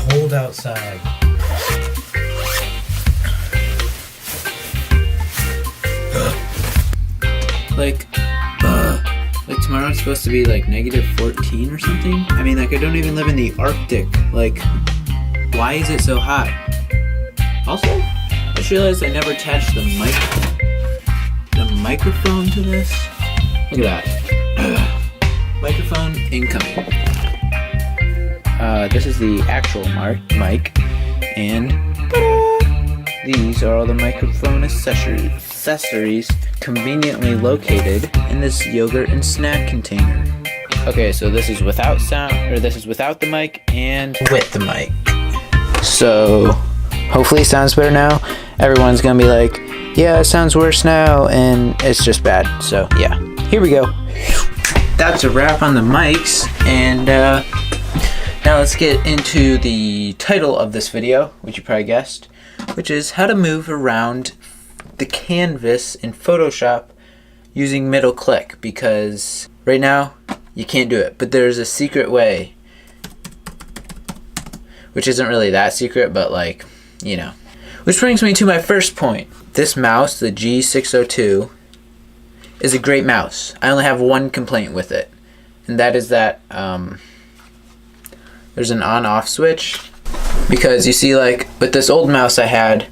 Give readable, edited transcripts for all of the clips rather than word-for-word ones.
cold outside. Like tomorrow it's supposed to be like -14 or something. I mean, like, I don't even live in the Arctic. Like, why is it so hot? Also, I just realized I never attached the microphone to this. Look at that. Microphone incoming. This is the actual mic, and these are all the microphone accessories conveniently located in this yogurt and snack container. Okay, so this is without sound, or this is without the mic and with the mic. So hopefully it sounds better now. Everyone's gonna be like, yeah, it sounds worse now, and it's just bad. So yeah, here we go. That's a wrap on the mics, and now let's get into the title of this video, which you probably guessed, which is how to move around the canvas in Photoshop using middle click, because right now you can't do it, but there's a secret way, which isn't really that secret, but like, you know. Which brings me to my first point. This mouse, the G602, is a great mouse. I only have one complaint with it, and that is that there's an on-off switch, because you see, like with this old mouse I had,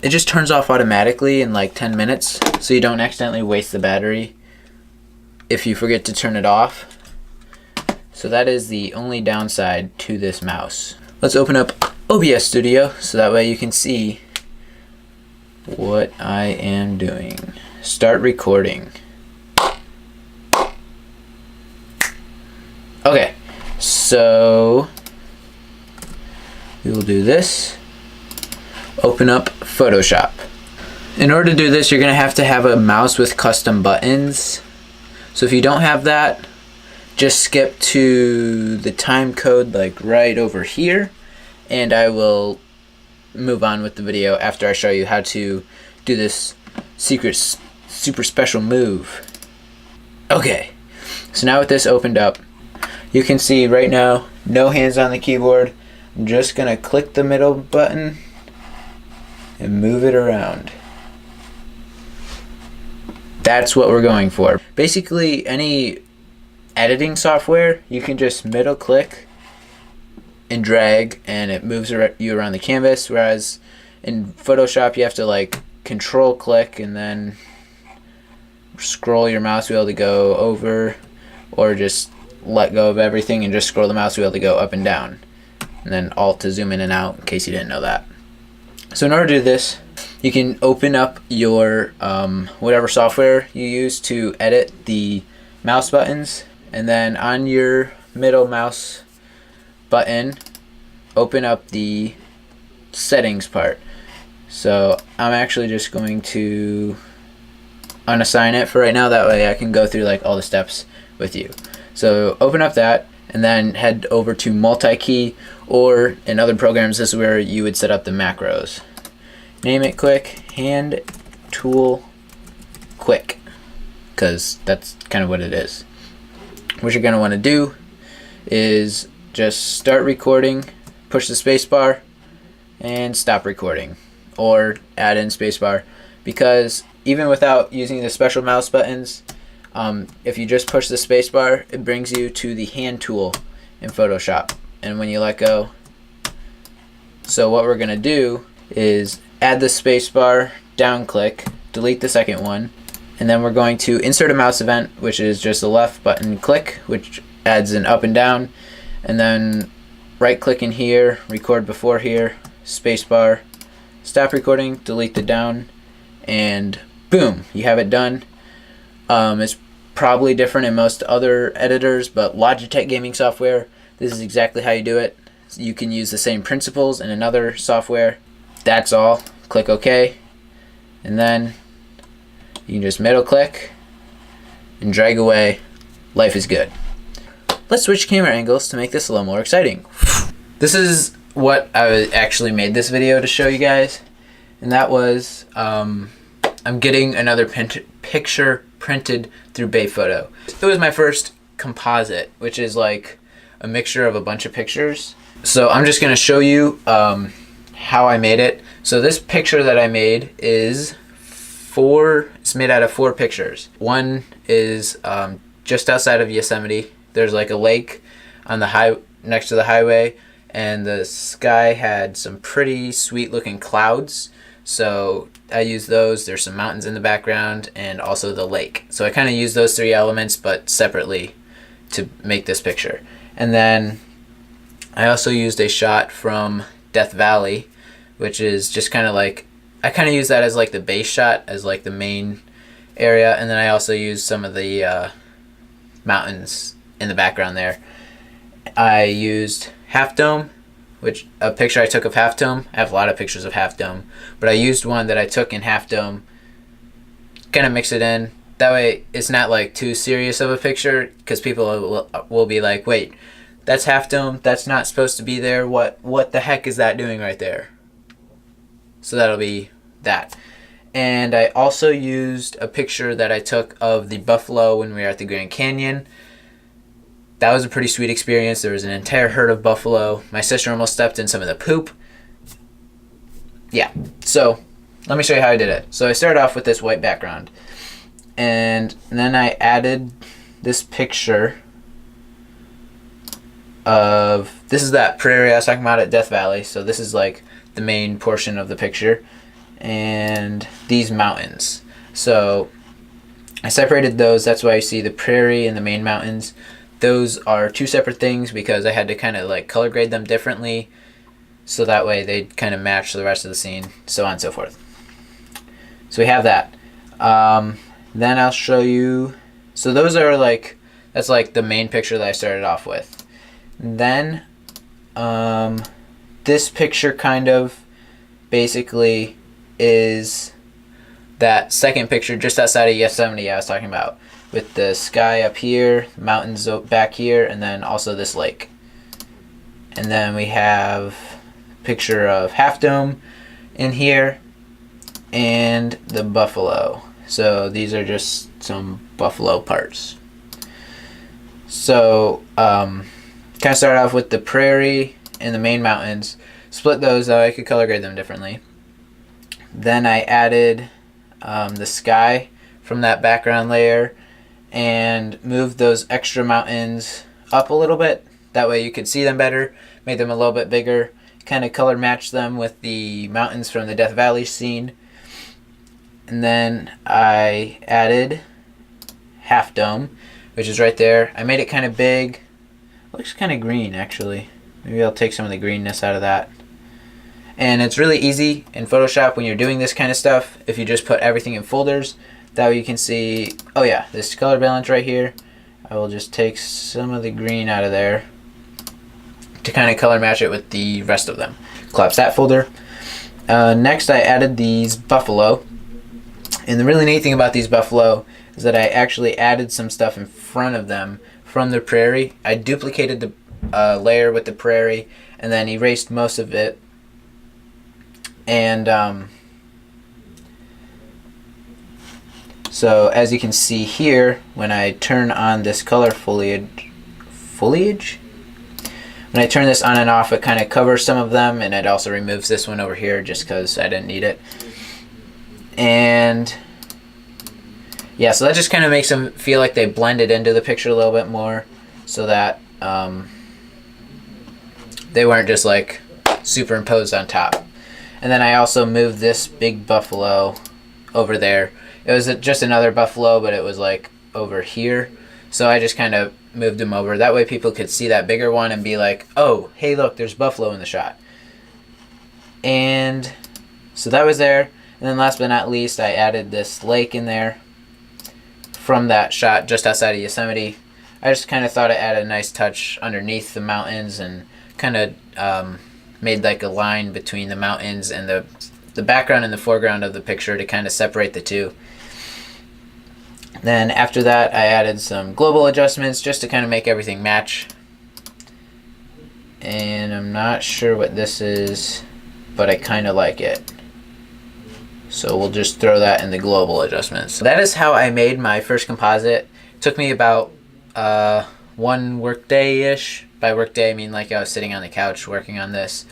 it just turns off automatically in like 10 minutes, so you don't accidentally waste the battery if you forget to turn it off. So that is the only downside to this mouse. Let's open up OBS Studio so that way you can see what I am doing. Start recording. Okay, so we will do this. Open up Photoshop. In order to do this, you're going to have a mouse with custom buttons. So if you don't have that, just skip to the time code like right over here, and I will move on with the video after I show you how to do this secret super special move. Okay, so now with this opened up, you can see right now no hands on the keyboard. I'm just gonna click the middle button and move it around. That's what we're going for. Basically, any editing software, you can just middle click and drag and it moves you around the canvas, whereas in Photoshop you have to like control click and then scroll your mouse wheel to go over, or just let go of everything and just scroll the mouse wheel to go up and down, and then alt to zoom in and out, in case you didn't know that. So in order to do this, you can open up your whatever software you use to edit the mouse buttons, and then on your middle mouse button, open up the settings part. So I'm actually just going to unassign it for right now, that way I can go through like all the steps with you. So open up that and then head over to multi-key, or in other programs this is where you would set up the macros. Name it quick, hand tool quick, because that's kind of what it is. What you're going to want to do is just start recording, push the space bar, and stop recording, or add in space bar, because even without using the special mouse buttons, if you just push the space bar, it brings you to the hand tool in Photoshop, and when you let go. So what we're going to do is add the space bar, down click, delete the second one, and then we're going to insert a mouse event, which is just the left button click, which adds an up and down, and then right click in here, record before here, space bar, stop recording, delete the down, and boom, you have it done. It's probably different in most other editors, but Logitech gaming software, this is exactly how you do it. You can use the same principles in another software. That's all. Click OK, and then you can just middle click and drag away. Life is good. Let's switch camera angles to make this a little more exciting. This is what I actually made this video to show you guys, and that was I'm getting another picture printed through Bayphoto. It was my first composite, which is like a mixture of a bunch of pictures. So I'm just going to show you how I made it. So this picture that I made is it's made out of 4 pictures. One is just outside of Yosemite. There's like a lake on the next to the highway, and the sky had some pretty sweet looking clouds. So I used those. There's some mountains in the background and also the lake. So I kind of used those 3 elements but separately to make this picture. And then I also used a shot from Death Valley, which is just kind of like, I kind of use that as like the base shot, as like the main area. And then I also used some of the mountains in the background there. I used Half Dome, which a picture I took of Half Dome. I have a lot of pictures of Half Dome, but I used one that I took in Half Dome, kind of mix it in. That way it's not like too serious of a picture, because people will be like, wait, that's Half Dome, that's not supposed to be there, what the heck is that doing right there? So that'll be that. And I also used a picture that I took of the buffalo when we were at the Grand Canyon. That was a pretty sweet experience. There was an entire herd of buffalo. My sister almost stepped in some of the poop. Yeah, so let me show you how I did it. So I started off with this white background, and then I added this picture of, this is that prairie I was talking about at Death Valley. So this is like the main portion of the picture, and these mountains. So I separated those. That's why you see the prairie and the main mountains. Those are 2 separate things because I had to kind of like color grade them differently, so that way they'd kind of match the rest of the scene, so on and so forth. So we have that. Then I'll show you, so those are like, that's like the main picture that I started off with. Then this picture kind of basically is that second picture just outside of Yosemite I was talking about, with the sky up here, mountains back here, and then also this lake. And then we have a picture of Half Dome in here and the buffalo. So these are just some buffalo parts. So kind of start off with the prairie and the main mountains, split those so I could color grade them differently. Then I added the sky from that background layer and moved those extra mountains up a little bit. That way you could see them better, made them a little bit bigger, kind of color matched them with the mountains from the Death Valley scene. And then I added Half Dome, which is right there. I made it kind of big. It looks kind of green actually. Maybe I'll take some of the greenness out of that. And it's really easy in Photoshop when you're doing this kind of stuff if you just put everything in folders. That way you can see, oh yeah, this color balance right here. I will just take some of the green out of there to kind of color match it with the rest of them. Collapse that folder. Next I added these buffalo. And the really neat thing about these buffalo is that I actually added some stuff in front of them from the prairie. I duplicated the layer with the prairie and then erased most of it. And so as you can see here, when I turn on this color foliage, when I turn this on and off, it kind of covers some of them, and it also removes this one over here just because I didn't need it. And yeah, so that just kind of makes them feel like they blended into the picture a little bit more, so that they weren't just like superimposed on top. And then I also moved this big buffalo over there. It was just another buffalo, but it was like over here. So I just kind of moved him over. That way people could see that bigger one and be like, oh, hey, look, there's buffalo in the shot. And so that was there. And then last but not least, I added this lake in there from that shot just outside of Yosemite. I just kind of thought it added a nice touch underneath the mountains and kind of made like a line between the mountains and the background and the foreground of the picture to kind of separate the two. Then after that, I added some global adjustments just to kind of make everything match. And I'm not sure what this is, but I kind of like it. So we'll just throw that in the global adjustments. That is how I made my first composite. It took me about 1 work day-ish By work day, I mean like I was sitting on the couch working on this.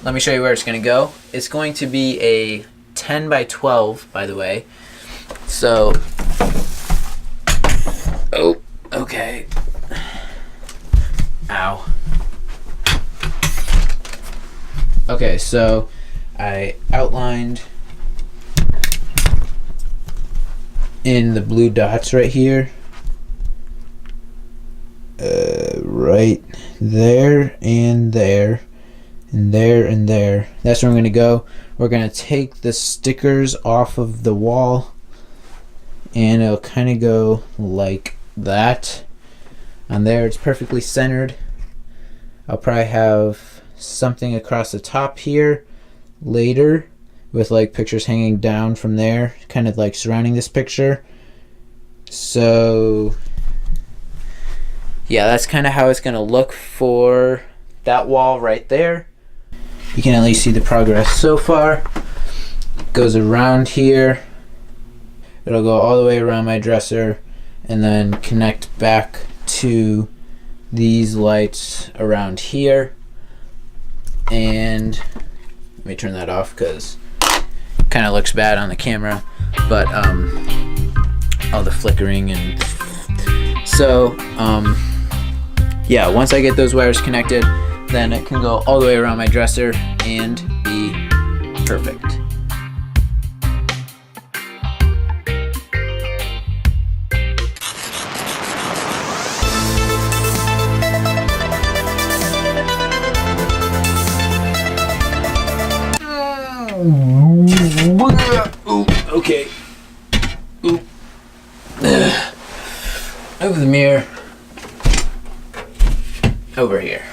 Let me show you where it's going to go. It's going to be a 10 by 12, by the way. So, oh, okay. Ow. Okay, so I outlined in the blue dots right here, right there and there and there and there. That's where I'm going to go. We're going to take the stickers off of the wall, and it'll kind of go like that. On there, it's perfectly centered. I'll probably have something across the top here later with like pictures hanging down from there, kind of like surrounding this picture. So yeah, that's kind of how it's going to look for that wall right there. You can at least see the progress so far. It goes around here. It'll go all the way around my dresser and then connect back to these lights around here. And let me turn that off because it kind of looks bad on the camera, but all the flickering. And so yeah, once I get those wires connected, then it can go all the way around my dresser and be perfect. Ooh, okay. Ooh. Over the mirror. Over here.